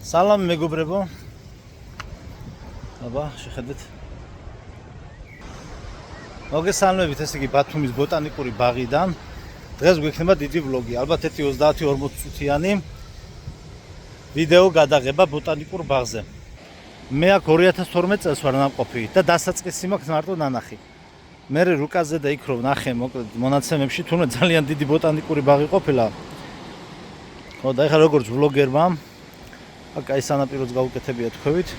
სალამი მეგობრებო. აბა, შეხედეთ. მოგესალმებით, ესე იგი ბათუმის ბოტანიკური ბაღიდან. დღეს გვექნება დიდი ვლოგი, ალბათ 30-40 წუთიანი ვიდეო გადაღება ბოტანიკურ ბაღზე. მე აქ 2012 წელს ვარ ნამყოფი და დასაწყისი მაქვს მარტო ნანახი. მე რუკაზე და იქ რო ვნახე, მოკლედ მონაცემებში, თუნდაც ძალიან დიდი ბოტანიკური ბაღი ყოფილა. ხო, და ეხლა როგორც ვლოგერმა, აქ აი სანაპიროც გავუკეთებია თქვით.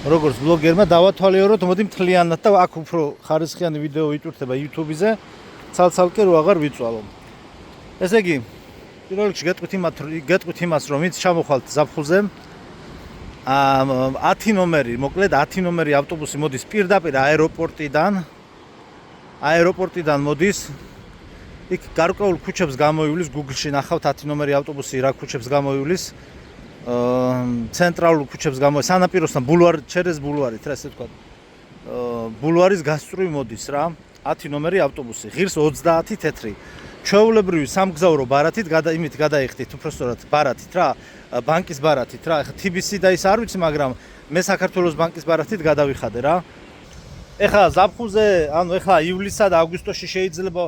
როგორც ვლოგერმა დავათვალიეროთ, მოდი მთლიანად და აქ უფრო ხარისხიანი ვიდეო იტვირთება YouTube-ზე, ცალ-ცალკე რო აღარ ვიწვალო. ესე იგი, პირველ რიგში გეტყვით იმას, რომ ვინც ჩამოხვალთ ზაფხულზე, 10 ნომერი, მოკლედ 10 ნომერი ავტობუსი მოდის პირდაპირ აეროპორტიდან მოდის. იქ გარკვეულ ქუჩებს გამოივლის, Google-ში ნახავთ 10 ნომერი ავტობუსი რა ქუჩებს გამოივლის. ცენტრალურ ქუჩებს სანაპიროსთან ჩერეს ბულვარით რა ესე თქვა. ბულვარის გასწვრივ მოდის რა 10 ნომერი ავტობუსი, ღირს 30 თეთრი. ჩვეულებრივი სამგზავრო ბარათით იმით გადაიხდით, უბრალოდ ბარათით რა, ბანკის ბარათით რა. ეხლა TBC და ის არ ვიცი, მაგრამ მე საქართველოს ბანკის ბარათით გადავიხადე რა. ეხლა ზაფხულზე, ანუ ეხლა ივლისსა და აგვისტოში შეიძლება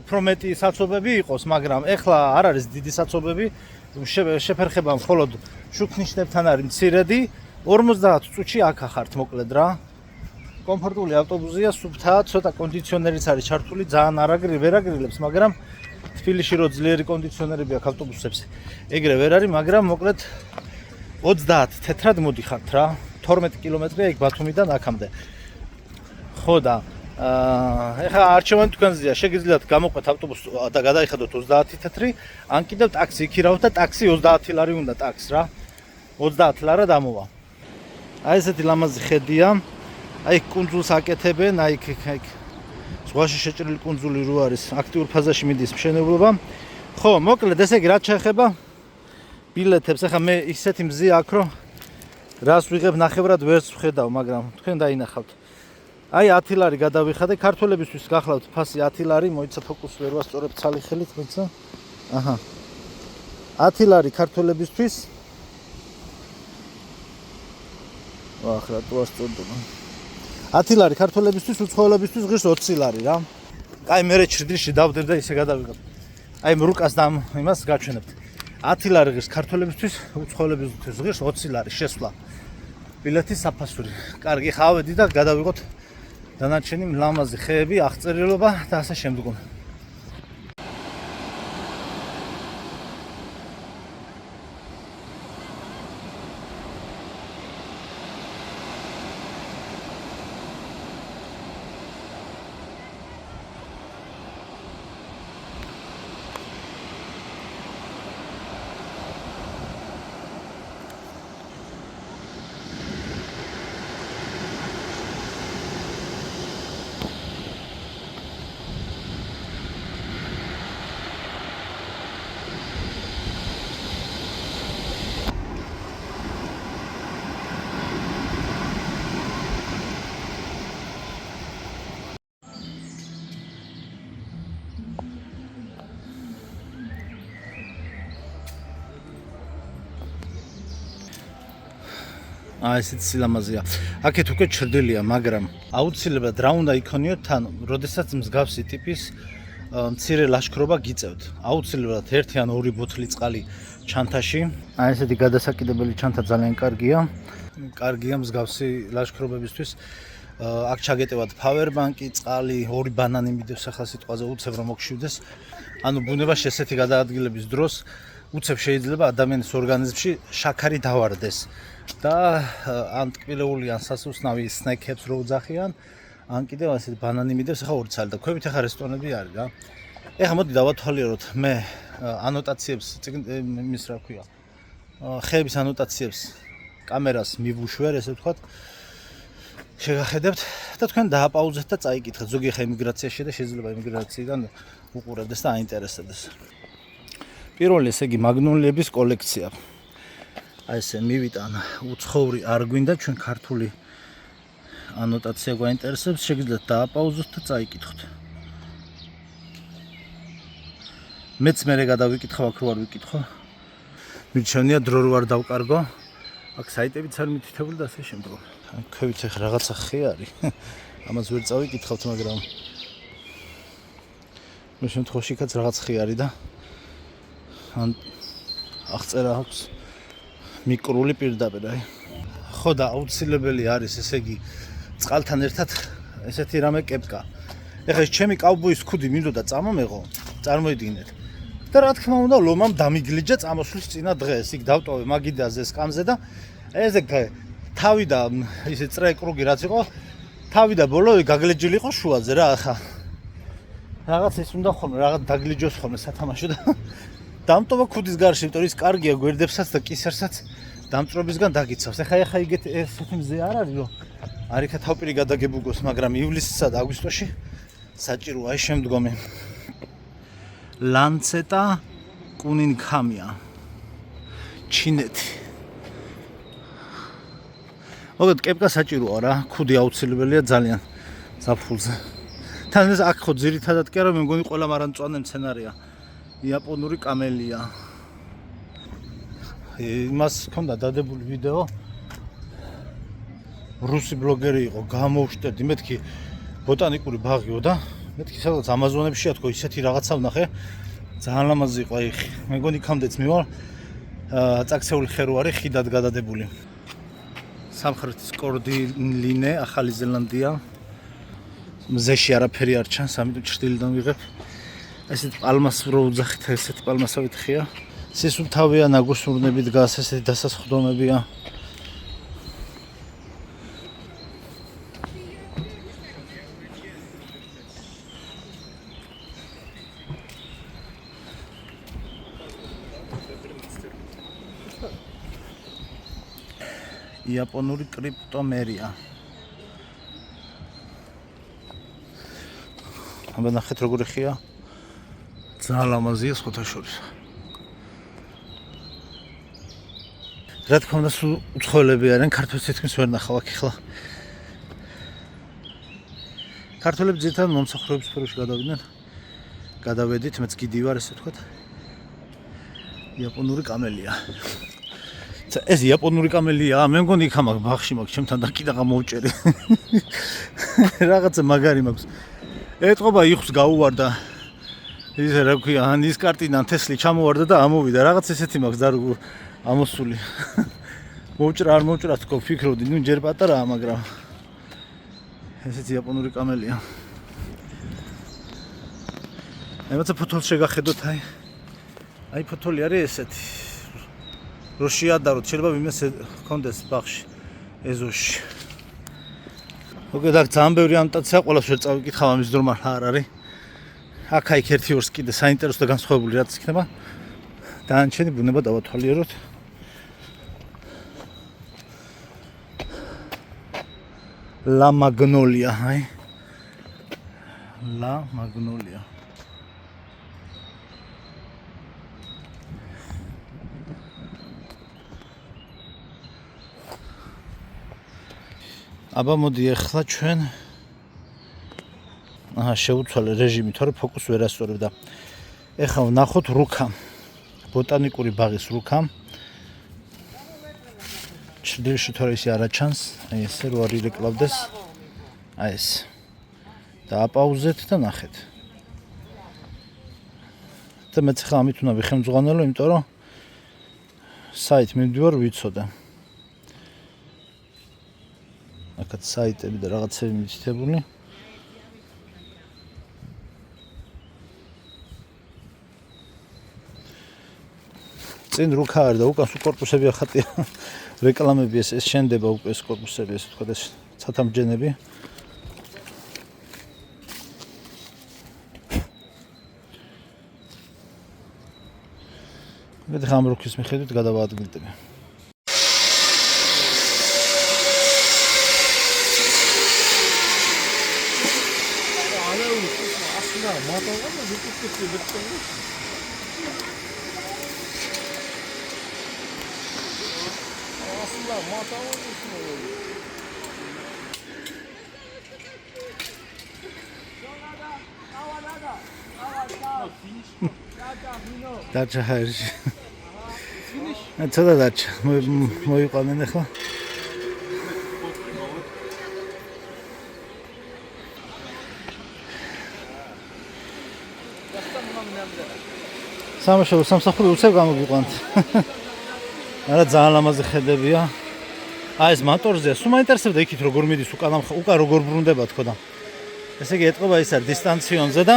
უფრო მეტი საცობები იყოს, მაგრამ ეხლა არ არის დიდი საცობები. შეფერხება მხოლოდ შუქნიშნებთან არის მცირედი, 50 წუთში აქ ახართ მოკლედ რა. კომფორტული ავტობუსია, სუფთაა, ცოტა კონდიციონერიც არის ჩართული, ძალიან ვერ აგრილებს, მაგრამ თბილისში რო ძლიერი კონდიციონერები აქვს ავტობუსებს, ეგრე ვერ არის, მაგრამ მოკლედ 30 თეთრად მოდიხართ რა. 12 კილომეტრია იქ ბათუმიდან აქამდე. ხო და ეხლა არჩევანი თქვენზეა, შეგიძლიათ გამოყვეთ ავტობუსს და გადაიხადოთ 30 თეთრი, ან კიდევ ტაქსი იქირავთ და ტაქსი 30 ლარი უნდა ტაქსს რა. 30 ლარა დამოვა. აი ესეთი ლამაზი ხედია. აი კუნძულს აკეთებენ, აი იქ ზღვაში შეჭრილი კუნძული რო არის, აქტიურ ფაზაში მიდის მშენებლობა. ხო, მოკლედ ესე იგი, რაც შეეხება ბილეთებს, ეხლა მე ისეთი მზია აქვს, რომ რას ვიღებ ნახევრად ვერც ვხედავ, მაგრამ თქვენ დაინახავთ. აი 10 ლარი გადავიხადე, ქართველებისთვის გახლავთ ფასი 10 ლარი, მოიცა ფოკუსი ვერ ვასწორებ ცალი ხელით, მოიცა. აჰა. 10 ლარი ქართველებისთვის. ვახ, რატო ასწორდება? 10 ლარი ქართველებისთვის, უცხოელებისთვის ღირს 20 ლარი რა. აი მე ჩრდილში დავდებ და ისე გადავიღებ. აი რუკას და იმას გაჩვენებთ. 10 ლარი ღირს ქართველებისთვის, უცხოელებისთვის ღირს 20 ლარი შესვლა. ბილეთის საფასური. კარგი, ხა ავედი და გადავიღოთ დანარჩენი ლამაზი ხეები, აღწერილობა და ასე შემდგომ. ესეც სილამაზეა. აქეთ უკვე ჩრდილია, მაგრამ აუცილებლად რა უნდა იქონიოთ თან, როდესაც მსგავსი ტიპის მცირე ლაშქრობა გიწევთ. აუცილებლად 1 ან 2 ბოთლი წყალი ჩანთაში. ესეთი გადასაკიდებელი ჩანთა ძალიან კარგია. კარგია მსგავსი ლაშქრობებისთვის. აქ ჩაგეტევათ powerbank-ი, წყალი, 2 ბანანი მიდევს ახლა სიტყვაზე, უცებ რომ მოგშვიდეს. ანუ ბუნებაში ესეთი გადაადგილების დროს უცებ შეიძლება ადამიანის ორგანიზმში შაქარი დავარდეს. და ან ტკბილეული ან სასუსნავი სნეკებს რო უძახიან, ან კიდევ ასეთ ბანანი მიდევს, ახლა 2 ცალი და ქვევით ახლა რესტორნები არის რა. ეხლა მოდი დავათვალიეროთ მე ანოტაციებს, იმის რა ქვია, ხეების ანოტაციებს კამერას მივუშვერ, ესე ვთქვათ. შეგახედებთ და თქვენ დააპაუზეთ და წაიკითხეთ. ზოგი ხე იმიგრაციაში და შეიძლება იმიგრაციიდან უყურებდეს და აინტერესებდეს. პირველი ესე იგი მაგნოლიების კოლექცია. აი ესე მივიტან უცხოური არ გვინდა, ჩვენ ქართული ანოტაცია გვაინტერესებს, შეგიძლიათ დააპაუზოთ და წაიკითხოთ. მეც მე გადავიკითხავ, აქ რო არ ვიკითხო. მირჩევნია დრო რო არ დავკარგო. აქ საიტებიც არ მითითებული და ასე შემდგომ. ქვევით ახლა რაღაცა ხე არის. ამას ვერ წავიკითხავთ, მაგრამ მე შემთხვევაში იქაც რაღაც ხე არის და ან აღწერა აქვს მიკრული პირდაპირ აი. ხო და აუცილებელი არის ესე იგი წყალთან ერთად ესეთი რამე კეპკა. ეხლა ეს ჩემი კაუბოის ქუდი მინდოდა წამომეღო, წარმოიდგინეთ. და რა თქმა უნდა ლომამ დამიგლიჯა წამოსვლის წინა დღეს. იქ დავტოვე მაგიდაზე სკამზე და ესე თავი და ისე წრე კრუგი რაც იყო, თავი და ბოლო გაგლეჯილი იყო შუაზე რა ახლა. რაღაც ის უნდა ხოლმე რაღაც დაგლიჯოს ხოლმე სათამაშო და დამტოვა ქუდის გარშემო, იმიტომ ის კარგია გვერდებსაც და კისერსაც დამწრობისგან დაგიცავს. ეხა იგეთ ესეთი მზე არ არის რომ არ იქა თავპირი გადაგებუგოს, მაგრამ ივლისსა და აგვისტოში საჭიროა ეს შემდგომი. ლანცეტა კუნინგჰამია. ჩინეთი. მოგეთ კეპკა საჭიროა რა, ქუდი აუცილებელია ძალიან ზაფხულზე. თან ეს აქ ხო ძირითადად კი არა, მე მგონი ყველა მარანწვანე მცენარეა. იაპონური კამელია. იმას ჰქონდა დადებული ვიდეო. რუსი ბლოგერი იყო, გამოვშტერდი, მეთქი ბოტანიკური ბაღიო და მეთქი სადღაც ამაზონებში ათქო ისეთი რაღაცა ვნახე. ძალიან ლამაზი იყო აი, მე მგონი იქამდეც მივალ. წაქცეული ხე რო არის ხიდად გადადებული. სამხრეთის კორდილინე, ახალი ზელანდია. მზეში არაფერი არ ჩანს, ამიტომ ჭრდილიდან ვიღებ. ესეთ პალმას რო უძახით, ესეთი პალმასავით ხეა. სისუფთავია, ნაგუსურნები დგას, ესეთი დასასხდომებია. იაპონური კრიპტომერია. აბა ნახეთ როგორი ხეა. ძალიან ლამაზია სხვათა შორის. რა თქმა უნდა სულ უცხოელები არიან, ქართველებს თითქმის ვერ ნახავ აქ ახლა. ქართველები ძირითადად მომსახურების სფეროში გადავიდნენ. გადავედით, მეც გიდი ვარ ესე ვთქვათ. იაპონური კამელია. ეს იაპონური კამელია, მე მგონი იქ ამაქვს ბაღში მაქვს, ჩემთან და კიდაღა მოვჭერი. რაღაცა მაგარი მაქვს. ეთყობა იხს გაუვარდა. ისე რა ქვია, ან ის კარტიდან თესლი ჩამოვარდა და ამოვიდა. რაღაც ესეთი მაქვს და როგორ ამოსული. მოვჭრა არ მოვჭრა თქო, ფიქრობდი, ნუ ჯერ პატარაა, მაგრამ ესეც იაპონური კამელია. ემოცა ფოთოლს შეგახედოთ აი. აი ფოთოლი არის ესეთი. რო შეადაროთ, შეიძლება ვინმეს ჰქონდეს ბაღში, ეზოში. მოგეთ აქ ძალიან ბევრი ანოტაცია, ყველას ვერ წავიკითხავ ამის დრო მართლა არ არის. აქ-იქ ერთი-ორს კიდე საინტერესო და განსხვავებული რაც იქნება. დანარჩენი ბუნება დავათვალიეროთ. ლა მაგნოლია, აი. ლა მაგნოლია. აბა მოდი ახლა ჩვენ შევუცვალე რეჟიმი, თორე ფოკუსს ვერ ასწორებ და ეხლა ვნახოთ რუქა. ბოტანიკური ბაღის რუქა. ჩრდილში თორე ისე არ აჩანს, აი ესე რო არ ირეკლავდეს. აი ეს. და აპაუზეთ და ნახეთ. და მეც ხა ამით უნდა ვიხემძღვანელო, იმიტომ რომ საით მივდივარ ვიცოდე. აქაც საიტები და რაღაცები მითითებული. წინ რუქა არის და უკან კორპუსები ახატია. რეკლამები ეს შენდება უკვე ეს კორპუსები, ესე ვთქვათ, ეს ცათამბჯენები. მე ამ რუქის მიხედვით გადავაადგილდები. That's a ცოტა დარჩა. მოიყვანენ ახლა. სამშობლო სამსახური უცებ გამოგიყვანთ. არა ძალიან ლამაზი ხედებია. აი ეს მოტორზეა. სულ მაინტერესებდა იქით როგორ მიდის უკან როგორ ბრუნდება თქო და. ესე იგი ეტყობა ის არის დისტანციონზე და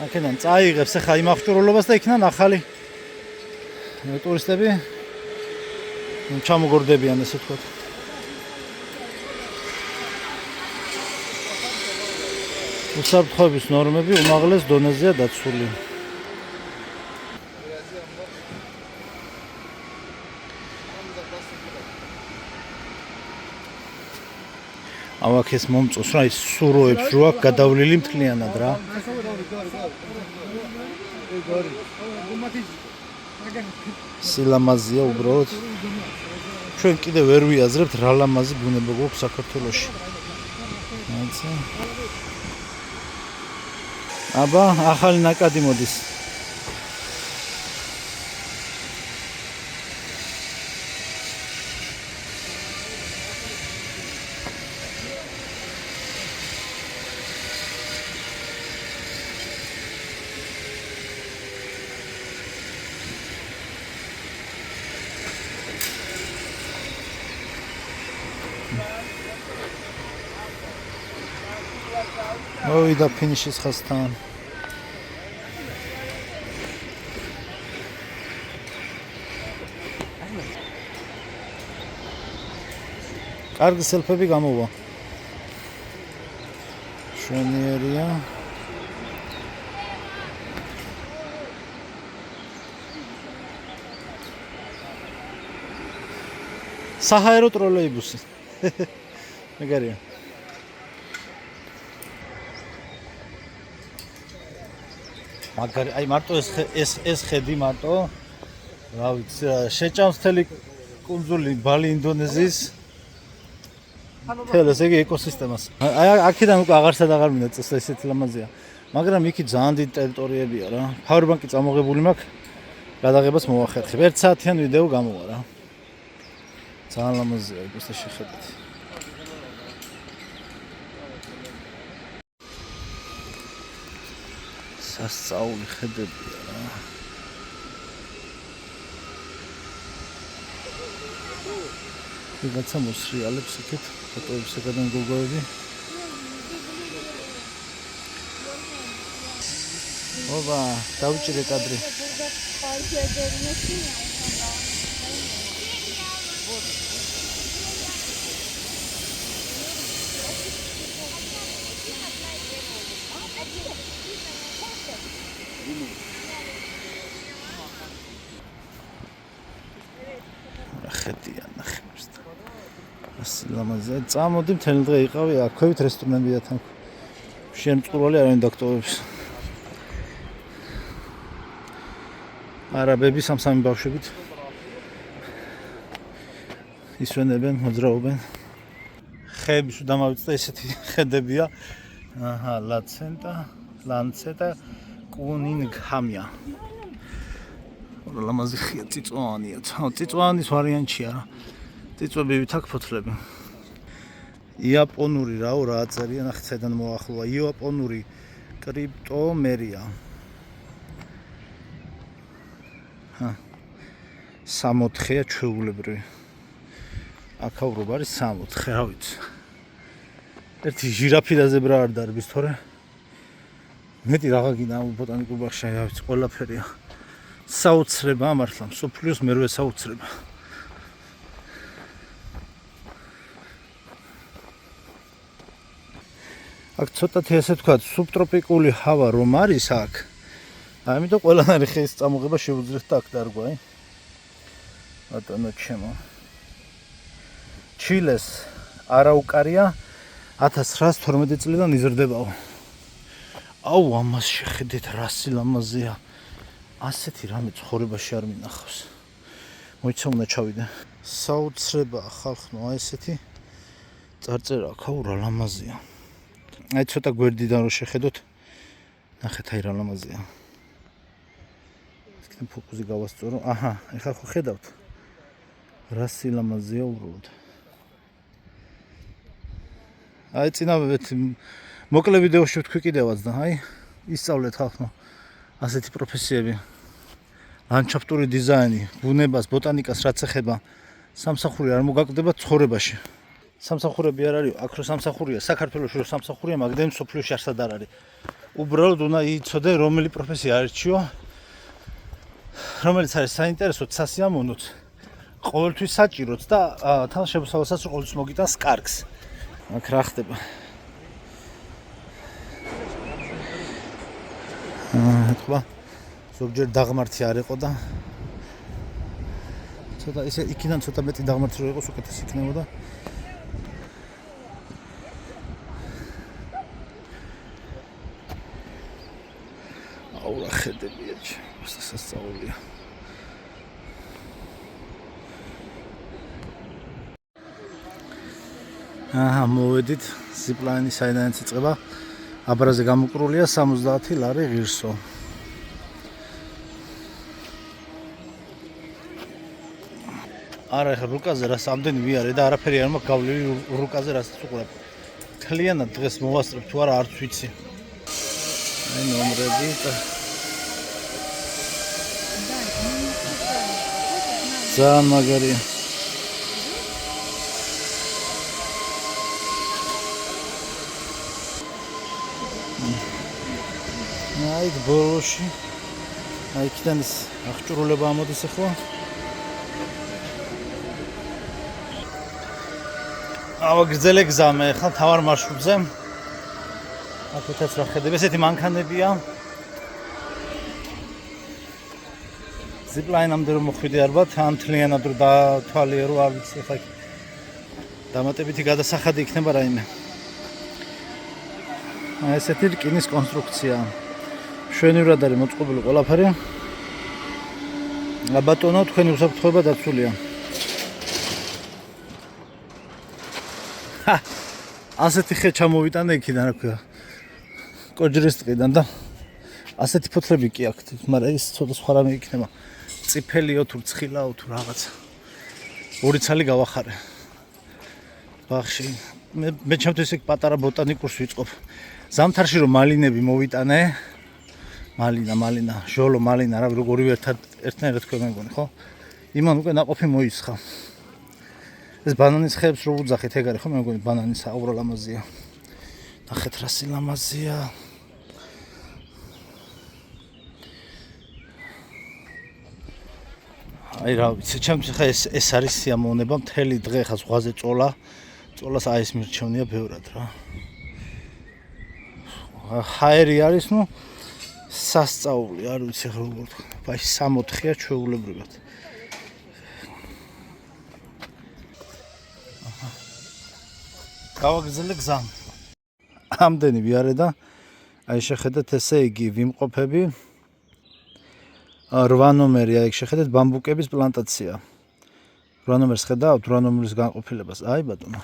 აქედან წაიღებს ახლა იმ აღჭურვილობას და იქიდან ახალი ტურისტები ჩამოგორდებიან ესე ვთქვათ. უსაფრთხოების ნორმები უმაღლეს დონეზეა დაცული. ავაკ ეს მომწოს რა ის სუროებს რო აქ გადავლილი მთლიანად რა. სილამაზია უბრალოდ. ჩვენ კიდე ვერ ვიაზრებთ რა ლამაზი ბუნება გვაქვს საქართველოში. აიცა. აბა ახალი ნაკადი მოდის. მოვიდა ფინიშის ხაზთან. კარგი სელფები გამოვა. შვენიერია. საჰაერო ტროლეიბუსი. მეგარია. მაგარი, აი მარტო ეს ხედი მარტო რა ვიცი, შეჭამს მთელი კუნძული ბალი ინდონეზიის თელ ესე იგი ეკოსისტემას. აი აქედან უკვე აღარსად აღარ მინდა წეს ესეთი ლამაზია. მაგრამ იქი ძალიან დიდი ტერიტორიებია რა. ფავრბანკი წამოღებული მაქვს. გადაღებას მოვახერხებ. 1 საათიან ვიდეო გამოვა რა. ძალიან ლამაზია ეგ ეს შეხედეთ. სასწაული ხედებია რა. ვიღაცა მოსრიალებს იქეთ ფოტოებს ეკადან გოგოები. ობა, დავჭირე კადრი. ხედია ნახევარს. ასე ლამაზია. წამოდი მთელი დღე იყავი აქვევით რესტორნებია თან. შემწყურვალი არავინ დაქტოვებს. არაბები სამსამი ბავშვებით ისვენებენ, მოძრაობენ. ხეები სულ დამავიწყდა ესეთი ხედებია. აჰა, ლანცეტა კუნინგჰამია. ლამაზი ხია წიწვოვანია. წიწვოვანის ვარიანტია რა. წიწვებივით აქ ფოთლები. იაპონური რაო რა აწერია, ნახეთ საიდან მოახლოა. იაპონური კრიპტომერია. 64-ია ჩვეულებრივი. აქაურობა არის 64, რა ვიცი. ერთი ჟირაფი და ზებრა არ დარბის, თორე მეტი რაღა გინდა ბოტანიკურ ბაღში, რა ვიცი, ყველაფერია. საოცრება მართლა, მსოფლიოს მერვე საოცრება. აქ ცოტათი ესე ვთქვათ, სუბტროპიკული ჰავა რომ არის აქ, ამიტომ ყველანაირი ხეის წამოღება შეუძლიათ და აქ დარგვა, აი. ბატონო ჩემო. ჩილეს არაუკარია 1912 წლიდან იზრდებაო. აუ, ამას შეხედეთ რა სილამაზეა. ასეთი რამე ცხოვრებაში არ მინახავს. მოიცა უნდა ჩავიდე. საოცრება ხალხო, აი ესეთი წარწერა აქვს, აუ რა ლამაზია. აი ცოტა გვერდიდან რო შეხედოთ, ნახეთ აი რა ლამაზია. იქნებ ფოკუსი გავასწორო. აჰა, ეხლა ხო ხედავთ. რა სილამაზეა უბრალოდ. აი წინავეთ მოკლე ვიდეოში ვთქვი კიდევაც და აი ისწავლეთ ხალხო ასეთი პროფესიები. ლანდშაფტური დიზაინი, ბუნებას, ბოტანიკას რაც ეხება, სამსახური არ მოგაკვდება ცხოვრებაში. სამსახურები არ არის, აქ რო სამსახურია, საქართველოში რო სამსახურია, მაგდენ სოფლიოში არსად არ არის. უბრალოდ უნდა იცოდე რომელი პროფესია არჩიო, რომელიც არის საინტერესოდ, სასიამოვნოც, ყოველთვის საჭიროც და თან შემოსავალსაც ყოველთვის მოგიტანს კარგს. აქ რა ხდება? ეთქვა ზოგჯერ დაღმართი არ იყო და ცოტა ისე იქიდან ცოტა მეტი დაღმართი რო იყოს უკეთესი იქნებოდა. აურა ხედებია სასწაულია. მოვედით ზიპლაინის საიდანაც იწყება. აბრაზე გამოკრულია 70 ლარი ღირსო. არა ხა რუკაზე რას ამდენი ვიარე და არაფერი არ მაქვს გავლილი რუკაზე რასაც უყურებ. მთლიანად დღეს მოვასწრებ თუ არა არც ვიცი. აი ნომრები და ძალიან მაგარია. აი ბოლოში აი იქიდან ის აღჭურულება ამოდის ახლა. ავაგრძელე გზამე ხა თავარ მარშრუტზე. აქეთაც რა ხედები, ესეთი მანქანებია. ზიპლაინამდე რომ მოხვიდე არბათ, ამთლიანად რო დათვალიე რო არ ვიცი ხა დამატებითი გადასახადი იქნება რაიმე. აი ესეთი რკინის კონსტრუქცია. შვენივრად არის მოწყობილი ყველაფერი. ბატონო, თქვენი უსაფრთხოება დაცულია. ასეთი ხე ჩამოვიტანე იქიდან რა ქვია. კოჯრის ტყიდან და ასეთი ფოთლები კი აქვს, მაგრამ ის ცოტა სხვა რამე იქნება. წიფელიო თუ ცხილაო თუ რაღაც. ორი ცალი გავახარე. ბაღში მე ჩემთვის ეგ პატარა ბოტანიკურს ვიწყობ. ზამთარში რომ მალინები მოვიტანე, მალინა, ჟოლო მალინა, რა როგორი ერთნაირად თქვენ მეგონი, ხო? იმან უკვე ნაყოფი მოისხა. ეს ბანანის ხეებს რო უძახით, ეგ არის ხო მე მგონი ბანანის უბრალოდ ლამაზია. ნახეთ რა სილამაზია. აი რა ვიცი, ჩემთვის ხა ეს არის სიამოვნება, მთელი დღე ხა ზღვაზე წოლას აი ეს მირჩევნია ბევრად რა. ჰაერი არის, ნუ სასწაული, არ ვიცი ხა როგორ თქვა. აი 64-ია ჩვეულებრივად. გავაგრძელე გზა. ამდენი ვიარე და აი შეხედეთ ესე იგი ვიმყოფები 8 ნომერი, აი შეხედეთ ბამბუკების პლანტაცია. 8 ნომერს ხედავთ, 8 ნომერის განყოფილებას. აი ბატონო.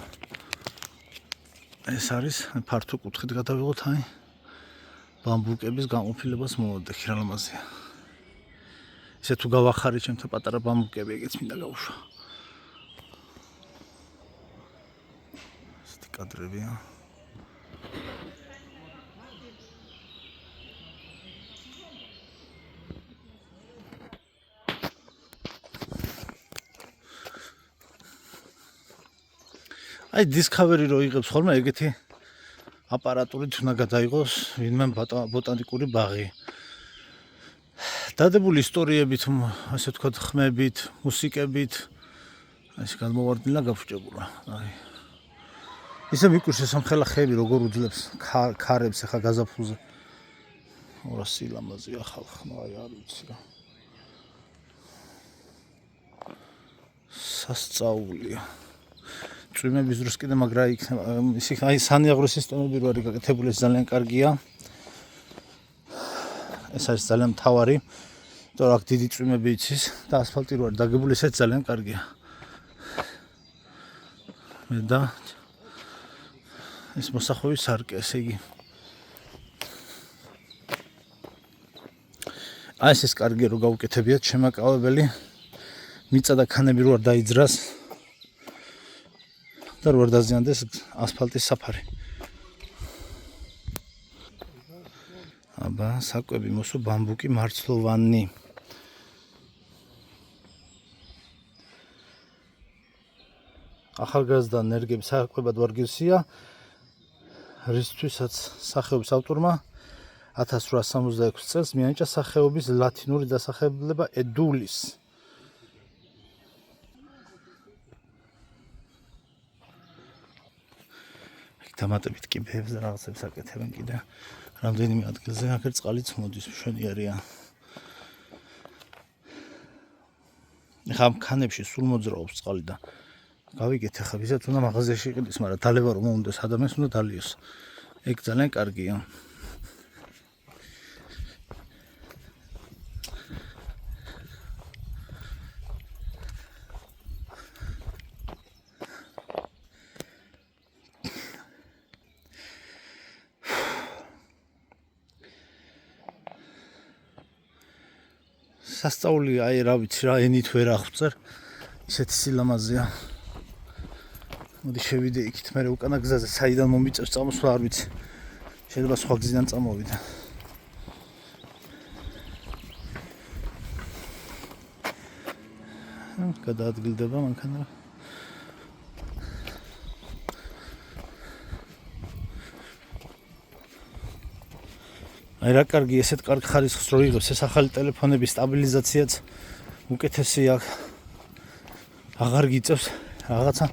ეს არის ფართო კუთხით გადავიღოთ აი ბამბუკების განყოფილებას მოვადე რა ლამაზია. ისე თუ გავახარე ჩემთან პატარა ბამბუკები, ეგეც მინდა გავუშვა. ესეთი კადრებია. აი Discovery რო იღებს ხოლმე ეგეთი აპარატურით უნდა გადაიღოს ვინმე ბოტანიკური ბაღი. დადებული ისტორიებით, ასე ვთქვათ, ხმებით, მუსიკებით, ეს განმოვარდნილა გაფუჭებულა. აი. ისე მიკურს სამხელა ხეები როგორ უძლებს ქარებს ახლა გაზაფხულზე. ორა სილამაზეა ხალხო, აი არ ვიცი რა. სასწაულია. წვიმების დროს კიდე მაგრა იქნება. ისე აი სანიაღრო სისტემები რო არის გაკეთებული, ეს ძალიან კარგია. ეს არის ძალიან მთავარი. იმიტომ რომ აქ დიდი წვიმები იცის და ასფალტი რო არის დაგებული, ესეც ძალიან კარგია. და ეს მოსახვევი სარკე, ესე იგი. აი ეს კარგი რო გავუკეთებიათ შემაკავებელი. მიწა და ქანები რო არ დაიძრას და რო არ დაზიანდეს ასფალტის საფარი. აბა, საკვები მოსო ბამბუკი მარცვლოვანი. ახალგაზრდა ნერგები საკვებად ვარგისია, რისთვისაც სახეობის ავტორმა 1866 წელს მიანიჭა სახეობის ლათინური დასახელება edulis. დამატებით კიბეებს და რაღაცებს აკეთებენ კიდე. რამდენიმე ადგილზე აქ წყალიც მოდის, მშვენიერია. ეხლა ქანებში სულ მოძრაობს წყალი და გავიგეთ ახლა ვისაც უნდა მაღაზიაში იყიდეს, მაგრამ დალევა რომ უნდა ადამიანს უნდა დალიოს. ეგ ძალიან კარგია. სასწაული აი რა ვიცი რა ენით ვერ აღწერ ისეთი სილამაზეა. მოდი შევიდე იქით, მე უკანა გზაზე საიდან მომიწევს წამოსვლა არ ვიცი. შეიძლება სხვა გზიდან წამოვიდე. გადაადგილდება მანქანა. აი რა კარგი ესეთ კარგ ხარისხს რო იღებს ეს ახალი ტელეფონების სტაბილიზაციაც უკეთესია. აღარ გიწევს რაღაცა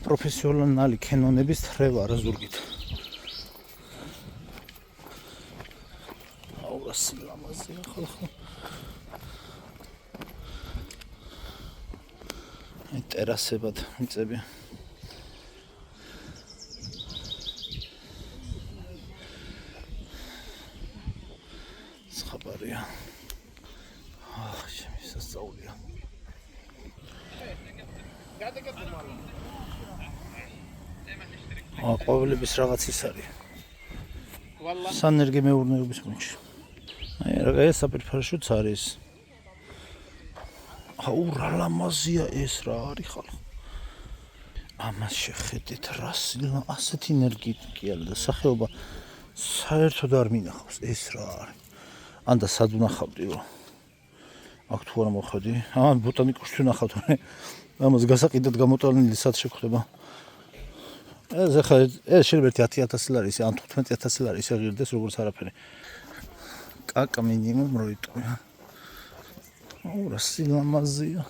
პროფესიონალი კენონების თრევა რა ზურგით. აუ რა სილამაზეა ხალხო. აი ტერასებად მიწები. ხაბარია. ჩემი სასწაულია. ყვავილების რაღაც ის არის. სანერგი მეურნეობის მუნჩი. აი რა ეს საპირფარეშოც არის. აუ რა ლამაზია ეს რა არის ხალხო. ამას შეხედეთ რა სილა ასეთი ენერგიით კი არა და სახეობა საერთოდ არ მინახავს ეს რა არის. ანდა სად ვნახავდიო. აქ თუ არა მოხვედი. ამან ბოტანიკურში ვნახავთ. ამას გასაყიდად გამოტანილი სად შეხვდება. ეს ახლა ეს შეიძლება 10,000 ლარი ისე ან 15,000 ლარი ისე ღირდეს როგორც არაფერი. კაკა მინიმუმ რო იტყვია. აუ რა სილამაზეა.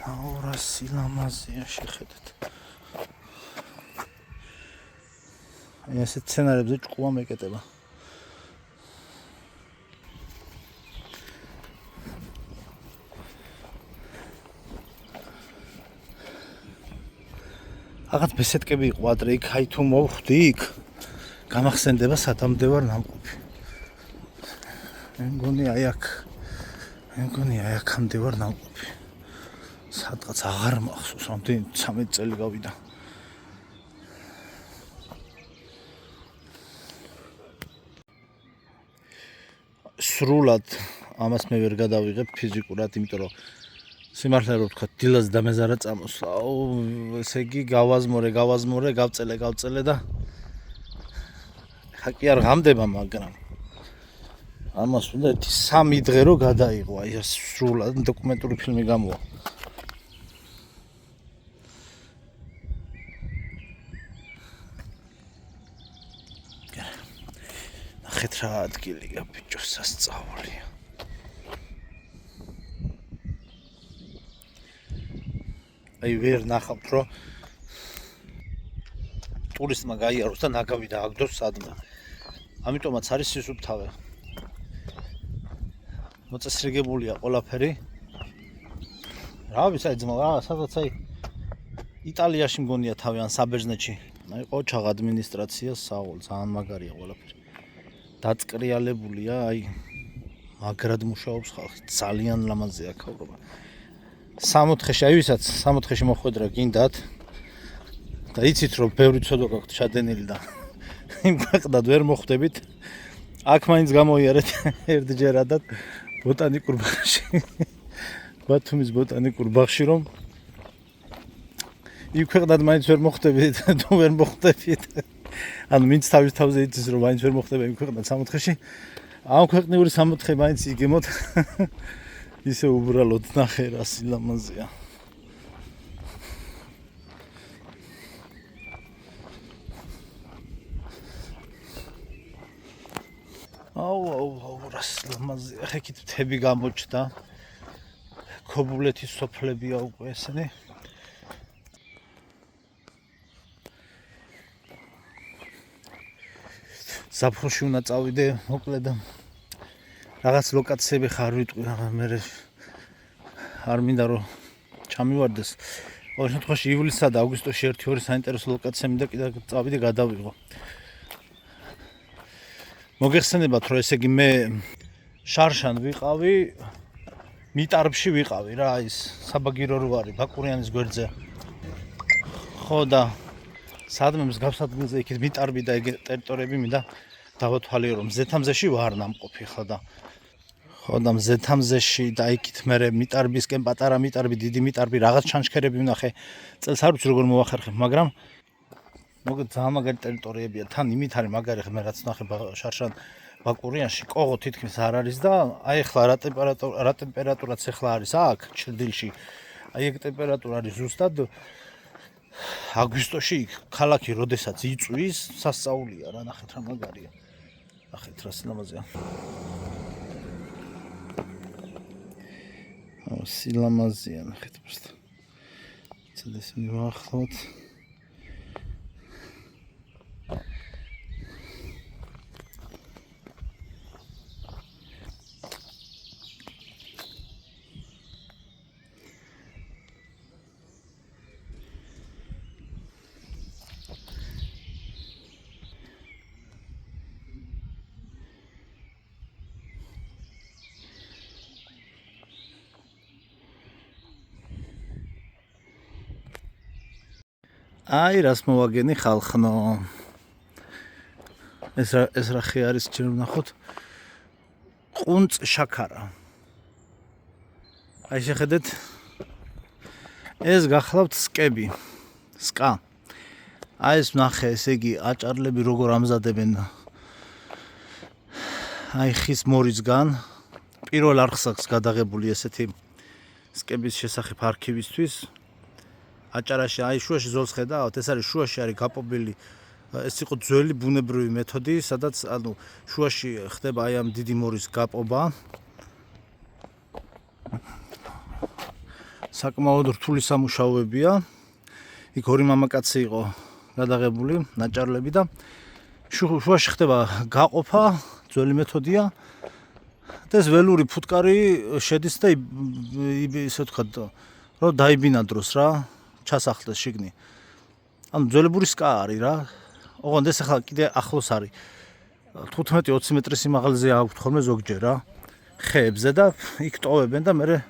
აუ რა სილამაზეა შეხედეთ. აი ეს სცენარებზე ჭკუა მეკეტება. რაღაც ბესეთკები იყო ადრე იქ, აი თუ მოვხვდი იქ, გამახსენდება სადამდე ვარ ნამყოფი. მე მგონი აი აქამდე ვარ ნამყოფი. სადღაც აღარ მახსოვს, რამდენი 13 წელი გავიდა. სრულად ამას მე ვერ გადავიღებ ფიზიკურად, იმიტომ რომ სიმართლე რო ვთქვა, დილას დამეზარა წამოსვლა. აუ, ესე იგი გავაზმორე, გავწელე და ხა კი არ ღამდება, მაგრამ ამას უნდა 3 დღე რო გადაიღო, აი ეს სრულად დოკუმენტური ფილმი გამოვა. ნახეთ რა ადგილია ბიჭო, სასწაულია. აი ვერ ნახავთ რომ ტურისტმა გაიაროს და ნაგავი დააგდოს სადმე. ამიტომაც არის სისუფთავე. მოწესრიგებულია ყველაფერი. რა ვიცი, აი ძმა, სადაც აი იტალიაში მგონია თავი ან საბერძნეთში. აი ყოჩაღ ადმინისტრაცია საულ, ძალიან მაგარია ყველაფერი. დაწყრიალებულია, აი მაგრად მუშაობს ხალხი, ძალიან ლამაზია ქავრობა. 64-ში, აი ვისაც 64-ში მოხვედრა გინდათ და იცით რომ ბევრი ცოდვა გაქვთ ჩადენილი და იმ ქვეყნად ვერ მოხვდებით, აქ მაინც გამოიარეთ ერთჯერადად ბოტანიკურ ბაღში. ბათუმის ბოტანიკურ ბაღში რომ იქ ქვეყნად მაინც ვერ მოხვდებით თუ ვერ მოხვდებით. ანუ ვინც თავის თავზე იცის რომ მაინც ვერ მოხვდება იქ ქვეყნად სამოთხეში. ამ ქვეყნიური სამოთხე მაინც იგემოთ. ისე უბრალოდ ნახე რა სილამაზეა. აუ რა სილამაზეა. ხეკით მთები გამოჩნდა. ქობულეთის სოფლებია უკვე ესენი. ზაფხულში უნდა წავიდე მოკლედ რაღაც ლოკაციები ხარ ვიტყვი მე არ მინდა რომ ჩამივარდეს. ყოველ შემთხვევაში ივლისსა და აგვისტოში 1-2 საინტერესო ლოკაცია მინდა კიდე წავიდე გადავიღო. მოგეხსენებათ რომ ესე იგი მე შარშან ვიყავი მიტარბში ვიყავი რა ის საბაგირო რო არის ბაკურიანის გვერდზე. ხო და სადმე მსგავს ადგილზე იქით მიტარბი და ეგ ტერიტორიები მინდა დავათვალიერო რომ მზეთამზეში ვარ ნამყოფი ხო და მზეთამზეში და იქით მე მიტარბისკენ პატარა მიტარბი დიდი მიტარბი რაღაც ჩანჩქერები ვნახე წელს არ ვიცი როგორ მოვახერხებ მაგრამ მოგეთ ძალიან მაგარი ტერიტორიებია თან იმით არის მაგარი მე რაც ვნახე შარშან ბაკურიანში კოღო თითქმის არ არის და აი ახლა რა ტემპერატურაც ახლა არის აქ ჩრდილში აი ეგ ტემპერატურა არის ზუსტად აგვისტოში ქალაქი როდესაც იწვის სასწაულია რა ნახეთ რა მაგარია ნახეთ რა სილამაზეა სილამაზეა ნახეთ просто ცოტას მივახსოვთ აი რას მოვაგენი ხალხნო ეს რა ხე არის ჯერ ვნახოთ ყუნწ შაქარა აი შეხედეთ ეს გახლავთ სკები სკა აი ეს ვნახე ესე იგი აჭარლები როგორ ამზადებენ აი ხის მორისგან პირველ არხს აქვს გადაღებული ესეთი სკების შესახებ არქივისთვის აჭარაში აი შუაში ზოლს ხედავთ ეს არის შუაში არის გაპობილი ეს იყო ძველი ბუნებრივი მეთოდი სადაც ანუ შუაში ხდება აი ამ დიდი მორის გაპობა საკმაოდ რთული სამუშაოებია იქ ორი მამაკაცი იყო გადაღებული ნაჭარლები და შუაში ხდება გაყოფა ძველი მეთოდია და ეს ველური ფუტკარი შედის და ისე ვთქვათ რომ დაიბინადროს რა ჩასახლდეს შიგნი. ანუ ძველებური სკა არის რა. ოღონდ ეს ახლა კიდე ახლოს არის. 15-20 მეტრის სიმაღალეზე აქვთ ხოლმე ზოგჯერ რა. ხეებზე და იქ ტოვებენ და მე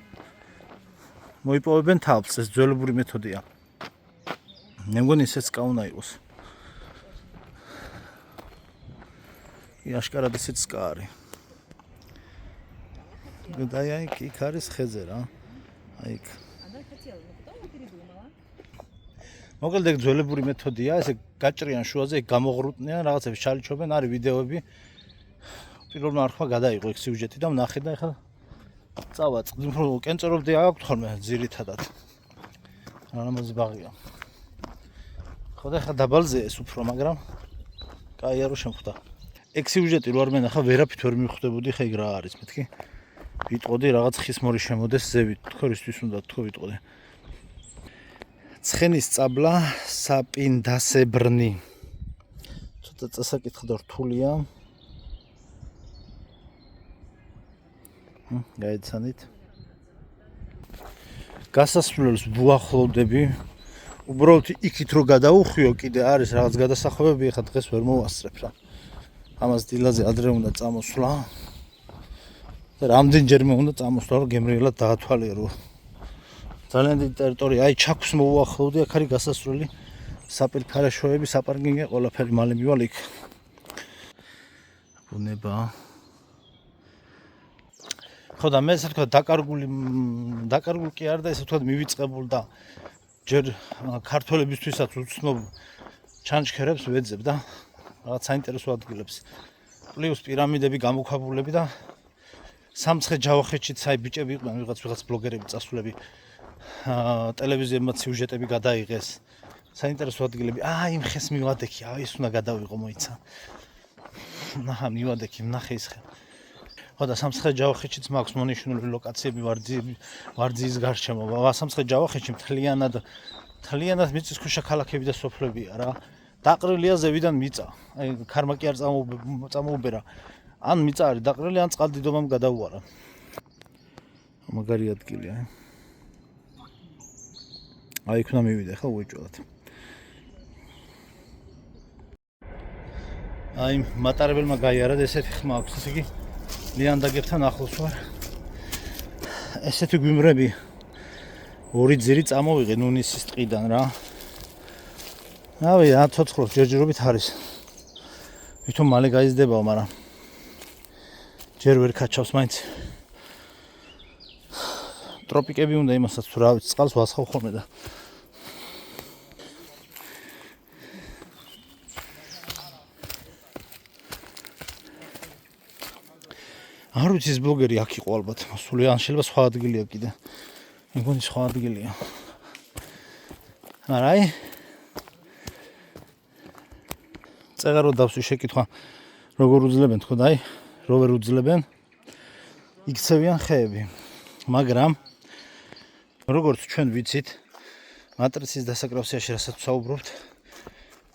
მოიპოვებენ თავს. ეს ძველებური მეთოდია. მე მგონი ესეც სკა უნდა იყოს. აშკარად ესეც სკა არის. და აი იქ არის ხეზე რა. აი იქ მოკლედ ეგ ძველებური მეთოდია, ესე გაჭრიან შუაზე, ეგ გამოღრუტნიან, რაღაცები ჩალიჩობენ, არის ვიდეოები. პირველმა არხმა გადაიღო ეგ სიუჟეტი და ვნახე და ეხლა წავაწყდი, რომ კენწერობდი აქვთ ხოლმე ძირითადად. რამაზი ბაღია. ხო და ეხლა დაბალზე ეს უფრო, მაგრამ კაია რო შემხვდა. ეგ სიუჟეტი რო არ მენახა, ვერაფრით ვერ მივხვდებოდი, ხა ეგ რა არის, მეთქი. ვიტყოდი რაღაც ხის მორის შემოდეს ზევით, თქო რისთვის უნდა თქო ვიტყოდი. ცხენის წაბლა საპინდასებრნი. ცოტა წასაკითხა და რთულია. გაიცანით. გასასვლელს ვუახლოვდები. უბრალოდ იქით რო გადაუხვიო კიდე არის რაღაც გადასახლებები, ეხლა დღეს ვერ მოვასწრებ რა. ამას დილაზე ადრე უნდა წამოსვლა. და რამდენჯერმე უნდა წამოსვლა, რომ გემრიელად დაათვალიერო. ძალიან დიდი ტერიტორია, აი ჩაქვს მოვუახლოვდი, აქ არის გასასვლელი, საპირქარეშოები, საპარკინგი, ყველაფერი მალე მივალ იქ. ბუნება. ხო და მე ესე ვთქვა დაკარგული კი არ და ესე ვთქვა მივიწყებულ და ჯერ ქართველებისთვისაც უცნობ ჩანჩქერებს ვეძებ და რაღაც საინტერესო ადგილებს. პლუს პირამიდები, გამოქვაბულები და სამცხე ჯავახეთშიც აი ბიჭები იყვნენ ვიღაც ბლოგერები წასულები. ტელევიზიებმა სიუჟეტები გადაიღეს. საინტერესო ადგილები. იმ ხეს მივადექი, ის უნდა გადავიღო მოიცა. ნახა მივადექი, ნახე ის ხე. ხო და სამცხე ჯავახეთშიც მაქვს მონიშნული ლოკაციები ვარძიის გარშემო. სამცხე ჯავახეთში მთლიანად მიწისქვეშა ქალაქები და სოფლებია რა. დაყრილია ზევიდან მიწა. აი ქარმა კი არ წამოუბერა. ან მიწა არის დაყრილი, ან წყალდიდობამ გადაუარა. მაგარი ადგილია. აი იქ უნდა მივიდე ხო უეჭვად. აი მატარებელმა გაიარა და ესეთი ხმა აქვს, ესე იგი ლიანდაგებთან ახლოს ვარ. ესეთი გვიმრები ორი ძირი წამოვიღე ნუნისის ტყიდან რა. რავი, ცოცხლობს ჯერჯერობით არის. ვითომ მალე გაიზრდებაო, მაგრამ ჯერ ვერ ქაჩავს მაინც. ტროპიკები უნდა იმასაც თუ რა ვიცი, წყალს ვასხავ ხოლმე და არ ვიცი ეს ბლოგერი აქ იყო ალბათ. სული ან შეიძლება სხვა ადგილია კიდე. მეგონი სხვა ადგილია. მაგრამ აი წერარო დავსვი შეკითხვა როგორ უძლებენ თქო და აი რო ვერ უძლებენ იქცევიან ხეები. მაგრამ როგორც ჩვენ ვიცით მატრიცის დასაკრავსიაში რასაც ვსაუბრობთ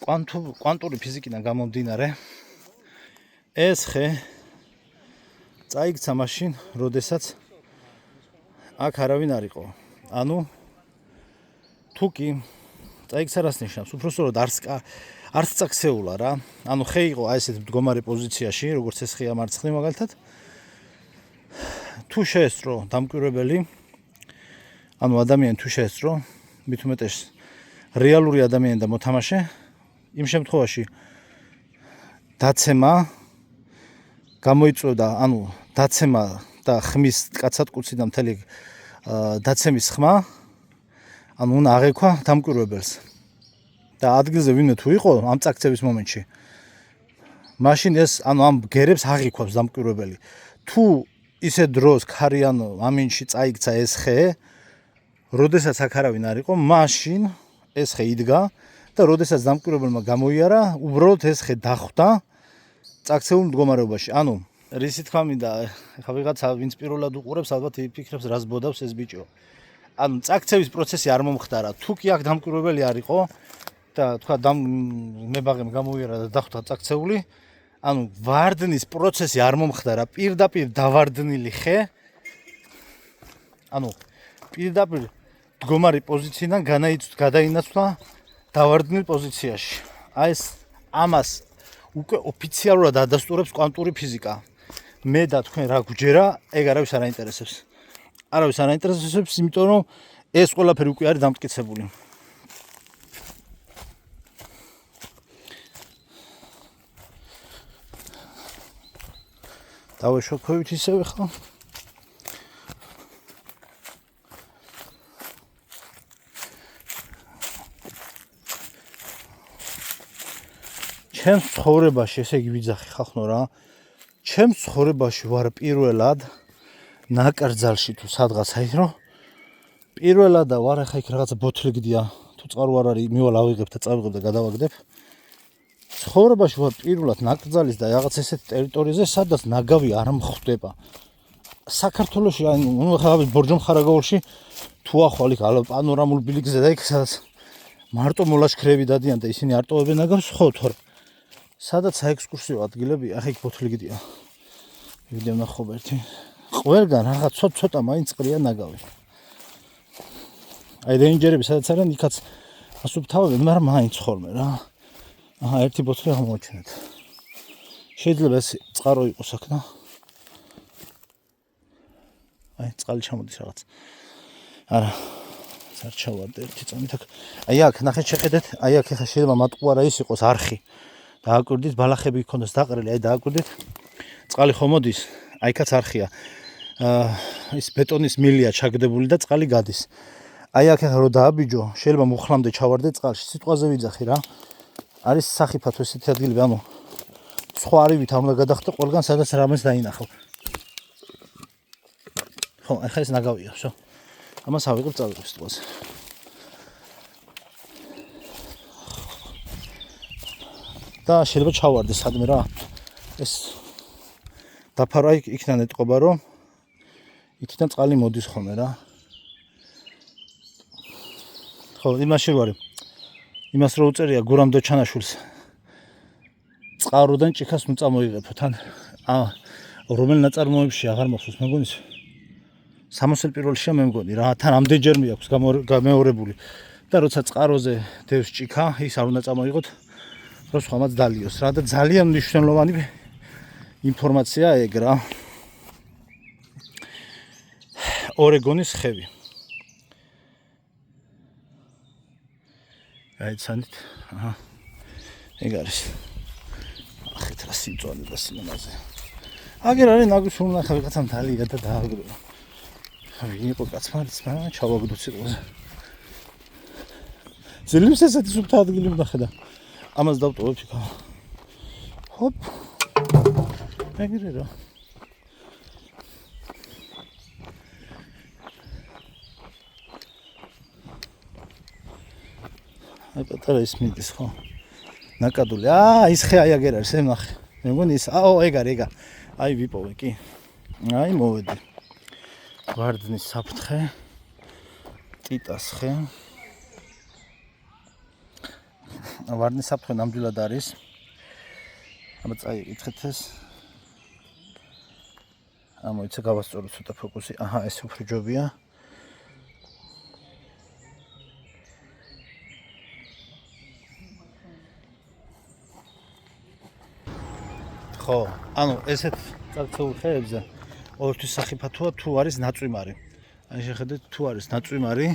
კვანტური ფიზიკიდან გამომდინარე ეს ხე წაიქცა მაშინ როდესაც აქ არავინ არ იყო. ანუ თუ კი წაიქცა რას ნიშნავს? უпростоროდ არც წაქცეულა რა. ანუ ხე იყო აი ესეთ მდგომარე პოზიციაში, როგორც ეს ხეა მარცხნივ მაგალითად. თუ შეესწრო დამკვირვებელი, ანუ ადამიანი თუ შეესწრო, მით უმეტეს რეალური ადამიანი და მოთამაშე, იმ შემთხვევაში დაცემა გამოიწვევდა, ანუ დაცემა და ხმის კაცატკუცი და მთელი დაცემის ხმა, ანუ უნდა აღექვა დამკვირვებელს. და ადგილზე ვინმე თუ იყო ამ წაქცევის მომენტში, მაშინ ეს ანუ ამ გერებს აღიქვავს დამკვირვებელი. თუ ისე დროს ქარიან ამინში წაიქცა ეს ხე, როდესაც აქ არავინ არ იყო, მაშინ ეს ხე იდგა და როდესაც დამკვირვებელმა გამოიარა, უბრალოდ ეს ხე დახვდა წაქცეულ მდგომარეობაში. ანუ რისი თქვა მინდა, ეხლა ვიღაცა ვინც პირველად უყურებს, ალბათ იფიქრებს რას ბოდავს ეს ბიჭო. ანუ წაქცევის პროცესი არ მომხდარა. თუ კი აქ დამკვირვებელი არ იყო და თქვა მებაღემ გამოიარა და დახვდა წაქცეული, ანუ ვარდნის პროცესი არ მომხდარა, პირდაპირ დავარდნილი ხე, ანუ პირდაპირ მდგომარი პოზიციიდან გადაინაცვლა დავარდნილ პოზიციაში. აი ეს ამას უკვე ოფიციალურად ადასტურებს კვანტური ფიზიკა. მე და თქვენ რა გვჯერა, ეგ არავის არ აინტერესებს. არავის არ აინტერესებს, იმიტომ რომ ეს ყველაფერი უკვე არის დამტკიცებული. დავეშოქვევით ისევე ხო? ჩემს ცხოვრებაში, ესე იგი ვიძახი ხახნო რა, ჩემს ცხოვრებაში ვარ პირველად ნაკრძალში თუ სადღაც აი რომ პირველად ვარ ახლა იქ რაღაცა ბოთლი გდია, თუ წყარო არ არის, მივალ ავიღებ და წავიღებ და გადავაგდებ. ცხოვრებაში ვარ პირველად ნაკრძალის და რაღაც ესეთ ტერიტორიაზე, სადაც ნაგავი არ მხვდება. საქართველოში აი ნუ ახლა ბორჯომხარაგაულში თუ ახვალ იქ პანორამულ ბილიკზე და იქ სადაც მარტო მოლაშქრეები დადიან და ისინი არ ტოვებენ ნაგავს, ხო თორე სადაც საექსკურსიო ადგილები, ახლა იქ ბოთლი გდია. ვიდეო ნახობ ერთი. ყველგან რაღაც ცოტა მაინც ყრია ნაგავი. აი რეინჯერები სადაც არიან, იქაც ასუფთავებენ, მაგრამ მაინც ხოლმე რა. აჰა, ერთი ბოთლი აღმოაჩინეთ. შეიძლება ეს წყარო იყოს აქ და აი წყალი ჩამოდის რაღაც. არა, არ ჩავარდე ერთი წამით აქ. აი აქ ნახეთ შეხედეთ, აი აქ ახლა შეიძლება მატყუარა ის იყოს არხი. დააკვირდით, ბალახები იქონდეს დაყრილი, აი დააკვირდით. წყალი ხომ მოდის, აიქაც არხია. ის ბეტონის მილია ჩაგდებული და წყალი გადის. აი აქ ახლა რო დააბიჯო, შეიძლება მუხლამდე ჩავარდე წყალში. სიტყვაზე ვიძახი რა. არის სახიფათო ესეთი ადგილები, ანუ სხვა არივით არ უნდა გადახტე ყველგან სადაც რამეს დაინახო. ხო, ახლა ეს ნაგავია, всё. ამას ავიღებ წავიღებ სიტყვაზე. და შეიძლება ჩავარდე სადმე რა. ეს დაფარა იქიდან ეტყობა რომ იქიდან წყალი მოდის ხოლმე რა. ხო, იმაში ვარ. იმას რო უწერია გურამ დოჩანაშვილს. წყაროდან ჭიქას ნუ წამოიღებო თან. რომელ ნაწარმოებში აღარ მახსოვს მეგონი. 60 პირველშია მე მგონი რა. თან ამდენჯერ მეაქვს გამეორებული. და როცა წყაროზე დევს ჭიქა, ის არ უნდა წამოიღოთ. რო სხვამაც დალიოს რა და ძალიან მნიშვნელოვანი ინფორმაცია ეგ რა. ორეგონის ხევი. აიცანით. აჰა. ეგ არის. ახეთ რა სიმწვანე და სიმონაზე. აგერ არის ნაგვის უნახა ვიღაცამ დალია და დააგროვა. ვინ იყო კაცმარიც, მაგრამ ჩავაგდო ციტყვაზე. ზელიმს ესეთი სუფთა ადგილი ვნახე და ამას დავტოვებ იქა. ჰოპ. ეგრე რა. აი პატარა ის მიდის ხო? ნაკადული. ის ხე აი აგერ არის, ემნახე. მე მგონი ის, ეგ არის, ეგა. აი ვიპოვე კი. აი მოვედი. ვარდნის საფრთხე. ტიტას ხე. ვარდნის საფრთხე ნამდვილად არის. აბა წაიკითხეთ ეს. მოიცა გავასწორო ცოტა ფოკუსი. აჰა, ეს უფრო ჯობია. ხო, ანუ ესეთ წარწერულ ხეებზე ორთვის სახიფათოა თუ არის ნაწვიმარი. აი შეხედეთ თუ არის ნაწვიმარი.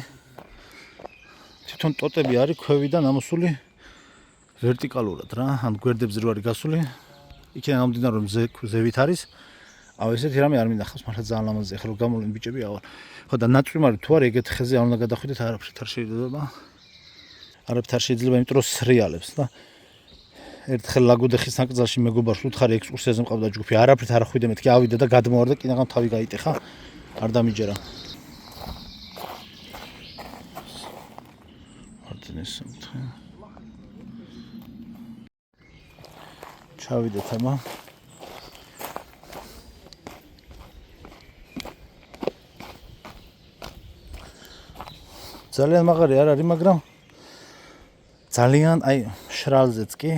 თვითონ ტოტები არის ქვევიდან ამოსული ვერტიკალურად რა, ან გვერდებზე რო არის გასული. იქიდან ამომდინარე რომ ზევით არის. ესეთი რამე არ მინახავს, მაგრამ ძალიან ლამაზია ხო რომ გამოვლენ ბიჭები აღარ. ხო და ნაწვიმარი თუ არის ეგეთ ხეზე არ უნდა გადახვიდეთ არაფრით არ შეიძლება. არაფრით არ შეიძლება, იმიტომ რომ სრიალებს და ერთხელ ლაგოდეხის ნაკრძალში მეგობარს უთხარი ექსკურსიაზე მყავდა ჯგუფი, არაფრით არ ხვიდე მეთქი ავიდა და გადმოვარდა კიდევ თავი გაიტეხა. არ დამიჯერა. ვარდნის საფრთხე. ჩავიდეთ აბა. ძალიან მაგარი არ არის, მაგრამ ძალიან აი შრალზეც კი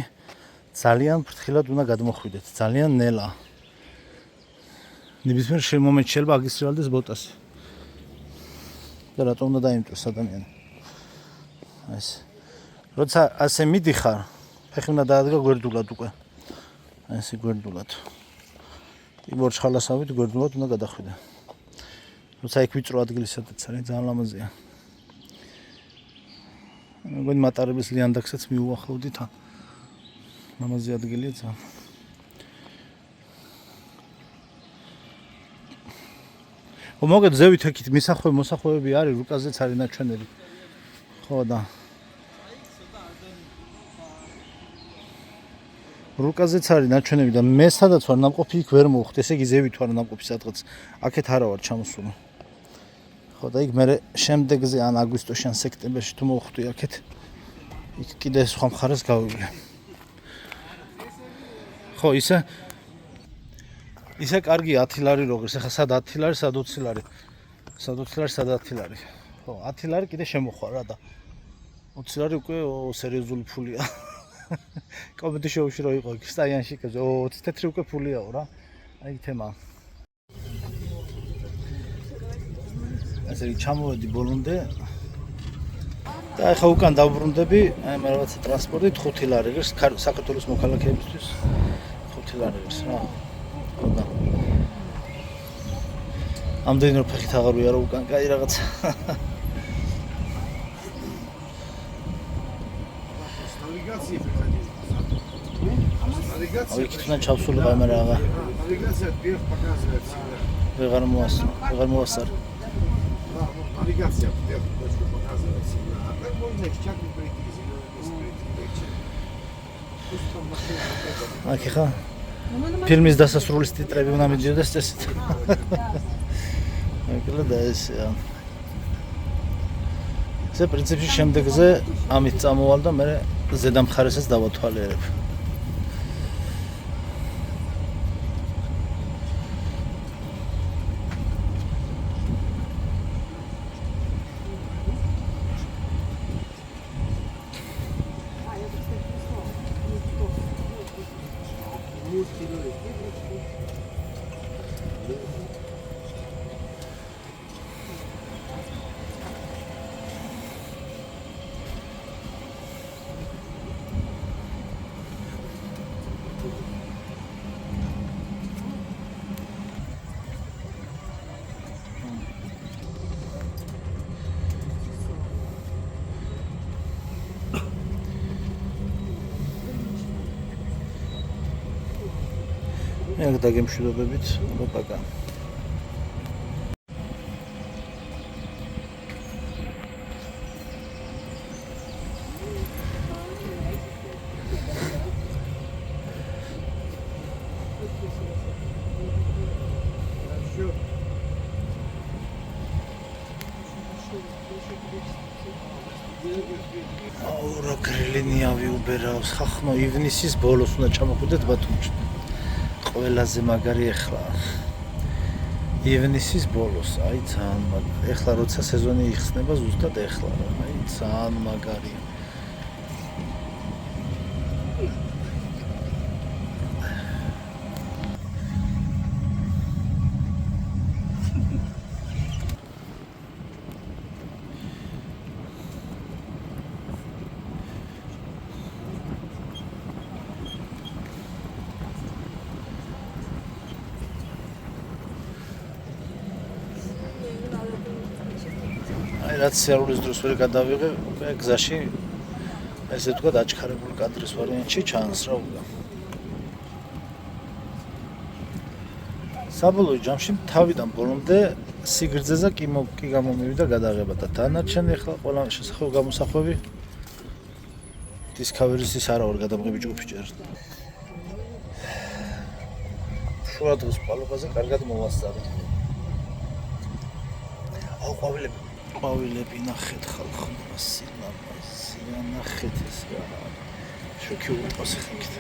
ძალიან ფრთხილად უნდა გადმოხვიდეთ, ძალიან ნელა. ნებისმიერ მომენტში შეიძლება აგისტრალდეს ბოტასი. და რატომ უნდა დაიმტვირს ადამიანი? ეს როცა ასე მიდიხარ, ფეხი უნდა დაადგა გვერდულად უკვე. ესე გვერდულად. იბორ ჩხალასავით გვერდულად უნდა გადახვიდე. როცა იქ ვიწრო ადგილი სადაც არის, ძალიან ლამაზია. მეგონი მატარების ლიანდაქსაც მიუახლოვდით. ლამაზი ადგილია ძალიან. მოგეთ ზევით ეკით მოსახვევები არის, რუკაზეც არის ნაჩვენები. ხო და რუკაზეც არის ნაჩვენები და მე სადაც ვარ ნამყოფი იქ ვერ მოვხდი, ესე იგი ზევით ვარ ნამყოფი სადღაც. აქეთ არა ვარ ჩამოსული. ხო და იქ მე შემდეგზე ან აგვისტოში ან სექტემბერში თუ მოვხვდი აქეთ, იქ კიდე სხვა მხარეს გავივლე. ხო, ისე კარგია 10 ლარი როგერს, ახლა სად 10 ლარი, სად 20 ლარი. სად 20 ლარი, სად 10 ლარი. ხო, 10 ლარი კიდე შემოხვა რა და 20 ლარი უკვე სერიოზული ფულია. კომედი შოუში რო იყო, სტაიანში კეზე 20 თეთრი უკვე ფულიაო რა. აი თემა. ასე ჩამოვედი ბოლომდე. და ახლა უკან დავბრუნდები, აი მე რაღაცა ტრანსპორტით 5 ლარი ღირს საქართველოს მოქალაქეებისთვის 5 ლარი ღირს რა. ხოდა. ამდენი რო ფეხით აღარ ვიარო უკან, კაი რაღაცა. Навигация. Виктна чавсули камерага. Навигация вверх показывает всегда. Вегар муасар. Да, навигация вверх точку показывает всегда. А так можно их чакнуть пройти, зеленый лес пройти, легче. Пусть там машина. Акиха. Ფილმის დასასრულის ტიტრები უნდა მიდიოდეს წესით. ეგრე და ესეა. ეს პრინციპში შემდეგზე ამით წამოვალ და მე ზედა მხარესაც დავათვალიერებ. მე დაგემშვიდობებით პაკა. აურა გრილინია ვიუბერავს ხახნო ივნისის ბოლოს უნდა ჩამოხვიდეთ ბათუმში. ყველაზე მაგარი ახლა ივნისის ბოლოს, აი ძალიან მაგარი. ახლა როცა სეზონი იხსნება ზუსტად ახლა რა, აი ძალიან მაგარია. რაც სიარულის დროს ვერ გადავიღე, მე გზაში ესე ვთქვა დაჩქარებული კადრის ვარიანტში ჩანს რა უკვე. საბოლოო ჯამში თავიდან ბოლომდე სიგრძეზე კი გამომივიდა გადაღება და დანარჩენი ახლა ყველა შესაძლო გამოსახვევი Discovery-ის არა ვარ გადამღები ჯგუფი ჯერ. შუა დღის პალობაზე კარგად მოვასწავლე. აუ ყვავილები ნახეთ ხალხო, სილამაზია ნახეთ ეს რა. შოქიური პასეხით.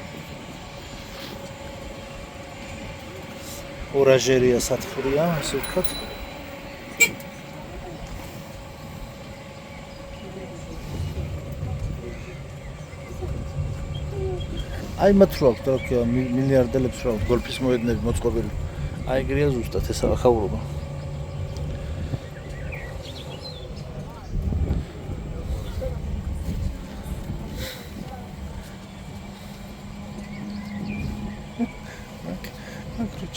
ორაჟერია სათფურია, ასე ვთქვათ. აი მათ რო აქვს რა მილიარდელებს რო გოლფის მოედნები მოწყობილი. აი ეგრეა ზუსტად ეს ახალობა.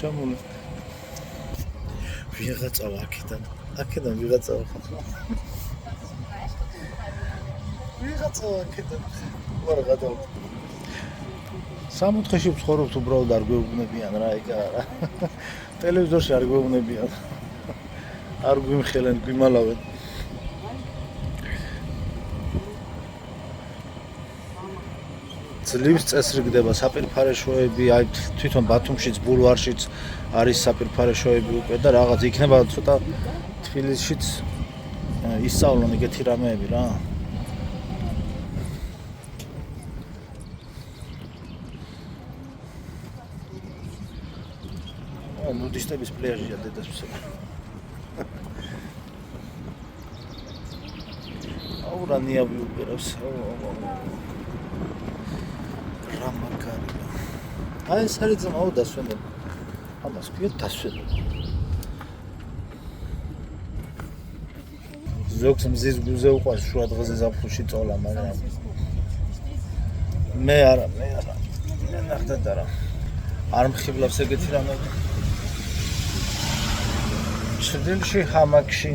ჩამოლა. ვიღაცავა აქედან ვიღაცავა ხარ. ვიღაცავა აქედან. ვარ გადავ. სამოთხეში ვცხოვრობთ უბრალოდ არ გვეუბნებიან რა ეგ არა. ტელევიზორში არ გვეუბნებიან. არ გვიმხელენ, გვიმალავენ. ძლივს წესრიგდება საპირფარე შოები, აი თვითონ ბათუმშიც, ბულვარშიც არის საპირფარე შოები უკვე და რაღაც იქნება ცოტა თბილისშიც ისწავლონ ეგეთი რამეები რა. ნუდისტების პლაჟია დედასვსა. აუ რა ნიავი უყურებს. აი ეს არის ძმაო დასვენები. ამას ქვია დასვენები. ზოგს მზის გულზე უყვარს შუა დღეზე ზაფხულში წოლა, მაგრამ მე არა. მე ნახდეთ არა. არ მხიბლავს ეგეთი რამე. ჩრდილში ჰამაკში.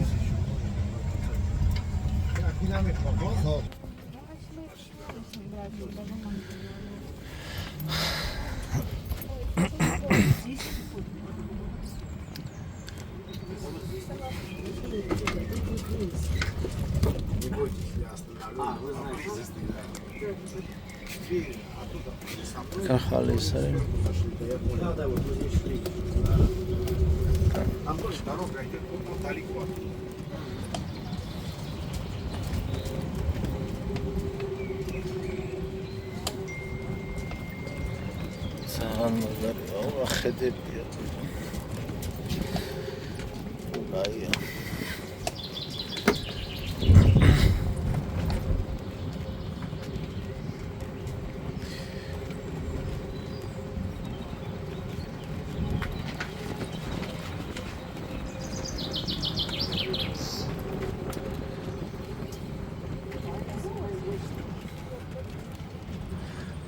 Не бойтесь, я остановлю. Дверь оттуда со мной. ახალი ის არის. Да, да, вот мы здесь шли. Там тоже дорога идет далеко. ძალიან მაგარია, ახედებია. აია.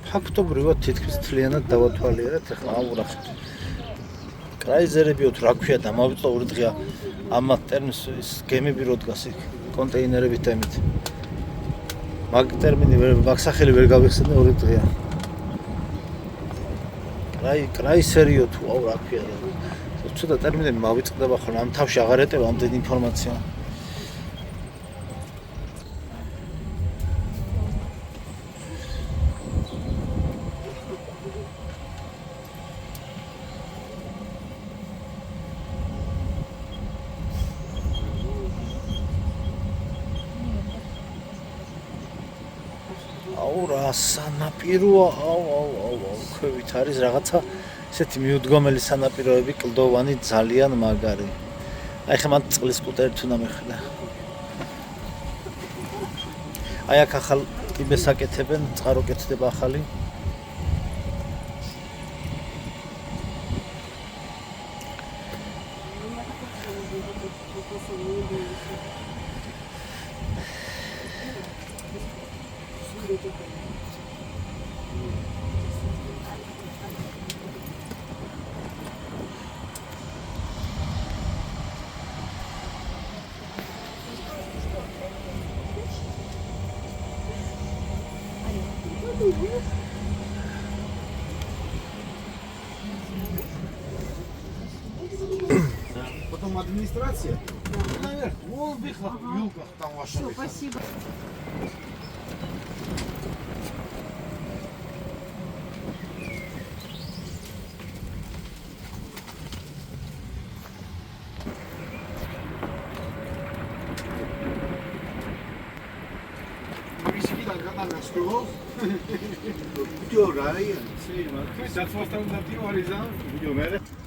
ფაქტობრივად თითქმის მთლიანად დავათვალიერეთ, ახლა აურახეთ. კრაიზერებიოთ, რა ქვია, დამავიწყო ორი დღეა ამ ტერმინს ის გემები რო დგას იქ კონტეინერებით და იმით. მაგ ტერმინი მაგ სახელი ვერ გავიხსენე ორი დღეა. კრაიზერიო თუ აუ რა ქვია. ცოტა ტერმინები მავიწყდება ხოლმე, ამ თავში აღარ ეტევა ამდენი ინფორმაცია. აუ რა სანაპიროა, აუ, ქვევით არის რაღაცა ესეთი მიუდგომელი სანაპიროები, კლდოვანი, ძალიან მაგარი. აი ხა მან წყლის სკუტერი თუ ნამეხლა. აი აქ ახალ ტიბეს აკეთებენ, წყარო კეთდება ახალი. Потом администрация. Наверх, вон в их юлках там ваша. Все, спасибо. Магазин гадана что? Кто район? Sì, ma tu sei stato stato un attimo a Risano? Io me